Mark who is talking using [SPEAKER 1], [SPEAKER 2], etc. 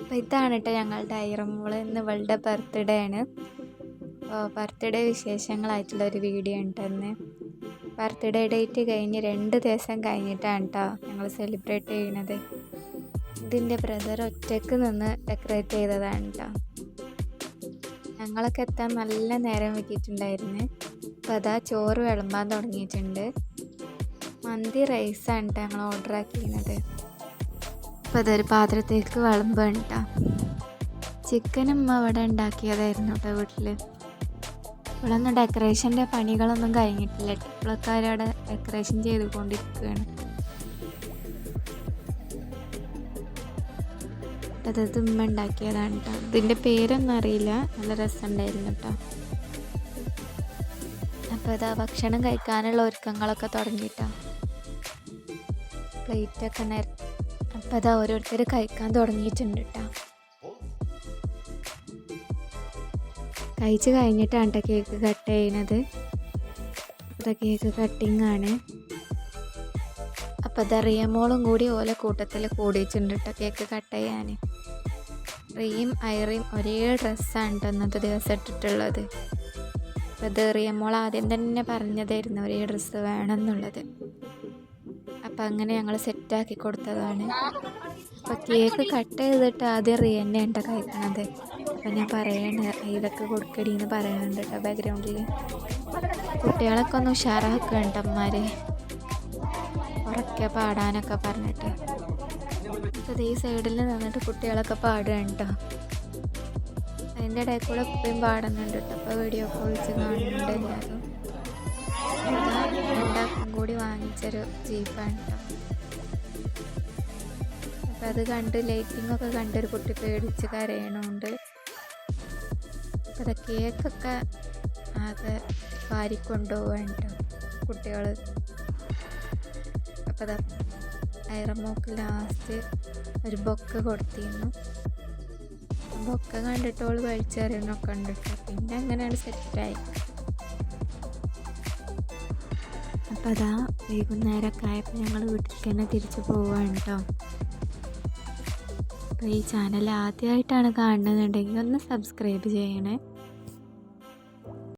[SPEAKER 1] അപ്പോൾ ഇതാണ് കേട്ടോ ഞങ്ങളുടെ ഐറമോള്. ഇന്ന് ഇവളുടെ ബർത്ത്ഡേ ആണ്. ബർത്ത്ഡേ വിശേഷങ്ങളായിട്ടുള്ളൊരു വീഡിയോ ഉണ്ട്. ഇന്ന് ബർത്ത്ഡേ ഡേറ്റ് കഴിഞ്ഞ് 2 ദിവസം കഴിഞ്ഞിട്ടാണ് കേട്ടോ ഞങ്ങൾ സെലിബ്രേറ്റ് ചെയ്യുന്നത്. ഇതിൻ്റെ ബ്രദർ ഒറ്റയ്ക്ക് നിന്ന് ഡെക്കറേറ്റ് ചെയ്തതാണ് കേട്ടോ. ഞങ്ങളൊക്കെ എത്താൻ നല്ല നേരം വെക്കിയിട്ടുണ്ടായിരുന്നു. അപ്പോൾ അതാ ചോറ് വിളമ്പാൻ തുടങ്ങിയിട്ടുണ്ട്. മന്തി റൈസാണ് കേട്ടോ ഞങ്ങൾ ഓർഡർ ആക്കിയിരുന്നത്. അപ്പോൾ അതൊരു പാത്രത്തേക്ക് വിളമ്പാണ് കേട്ടോ. ചിക്കനും അവിടെ ഉണ്ടാക്കിയതായിരുന്നു കേട്ടോ വീട്ടിൽ. ഇവിടെയൊന്നും ഡെക്കറേഷൻ്റെ പണികളൊന്നും കഴിഞ്ഞിട്ടില്ല. ഇപ്പോഴൊക്കെ ഡെക്കറേഷൻ ചെയ്തുകൊണ്ടിരിക്കുകയാണ്. അത് ഉമ്മ ഉണ്ടാക്കിയതാണ് കേട്ടോ. ഇതിൻ്റെ പേരൊന്നും അറിയില്ല. നല്ല രസമുണ്ടായിരുന്നു കേട്ടോ. അപ്പോൾ അതാ ഭക്ഷണം കഴിക്കാനുള്ള ഒരുക്കങ്ങളൊക്കെ തുടങ്ങിയിട്ടോ. പ്ലേറ്റൊക്കെ അപ്പോൾ അതാ ഓരോരുത്തർ കഴിക്കാൻ തുടങ്ങിയിട്ടുണ്ട് കേട്ടോ. കഴിച്ച് കഴിഞ്ഞിട്ടാണ് കേട്ടോ കേക്ക് കട്ട് ചെയ്യുന്നത്. അതാ കേക്ക് കട്ടിങ് ആണ്. അപ്പോൾ അതാ റിയമോളും കൂടി ഓലെ കൂട്ടത്തിൽ കൂടിയിട്ടുണ്ട് കേട്ടോ കേക്ക് കട്ട് ചെയ്യാൻ. റിയും ഐറിയും ഒരേ ഡ്രസ്സാണ് കേട്ടോ ഇന്നത്തെ ദിവസം ഇട്ടിട്ടുള്ളത്. അപ്പോൾ ഇത് റിയമോൾ ആദ്യം തന്നെ പറഞ്ഞതായിരുന്നു ഒരേ ഡ്രസ്സ് വേണമെന്നുള്ളത്. അപ്പം അങ്ങനെ ഞങ്ങൾ സെറ്റാക്കി കൊടുത്തതാണ്. അപ്പോൾ കേക്ക് കട്ട് ചെയ്തിട്ട് ആദ്യം റിയന്നെ ഉണ്ട് കഴിക്കണത്. അപ്പം ഞാൻ പറയണ ഇതൊക്കെ കൊടുക്കടിയെന്ന് പറയുന്നുണ്ട് കേട്ടോ ബാക്ക്ഗ്രൗണ്ടിൽ. കുട്ടികളൊക്കെ ഒന്ന് ഉഷാറാക്കുന്നുണ്ട് അമ്മമാർ ഉറക്കെ പാടാനൊക്കെ പറഞ്ഞിട്ട്. അപ്പോൾ ഈ സൈഡിൽ നിന്നിട്ട് കുട്ടികളൊക്കെ പാടുകയാണ് കേട്ടോ. അതിൻ്റെ ഇടയിൽ കൂടെ ഇപ്പം പാടുന്നുണ്ട് കേട്ടോ. അപ്പോൾ വീഡിയോ ഒക്കെ വിളിച്ച് കാണുന്നുണ്ട് എല്ലാവരും. രണ്ടാൾക്കും കൂടി വാങ്ങിച്ചൊരു ജീപ്പാണ് കേട്ടോ. അപ്പം അത് കണ്ട് ലൈറ്റിങ്ങൊക്കെ കണ്ടൊരു കുട്ടി പേടിച്ച് കരയണമുണ്ട്. അപ്പോൾ അത് കേക്കൊക്കെ ആകെ വാരിക്കൊണ്ടുപോവാണ് കേട്ടോ കുട്ടികൾ. അപ്പോൾ അത് ഐറമോക്ക് ലാസ്റ്റ് ഒരു ബൊക്ക കൊടുത്തിരുന്നു. ബൊക്ക കണ്ടിട്ടോള് വലിച്ചെറിയണമൊക്കെ ഉണ്ട് കേട്ടോ. പിന്നെ അങ്ങനെയാണ് സെറ്റായി. അപ്പോൾ അതാ വൈകുന്നേരമൊക്കെ ആയപ്പോൾ ഞങ്ങൾ വീട്ടിലേക്ക് തന്നെ തിരിച്ചു പോവുകയാണ് കേട്ടോ. അപ്പോൾ ഈ ചാനൽ ആദ്യമായിട്ടാണ് കാണുന്നതെന്നുണ്ടെങ്കിൽ ഒന്ന് സബ്സ്ക്രൈബ് ചെയ്യണേ.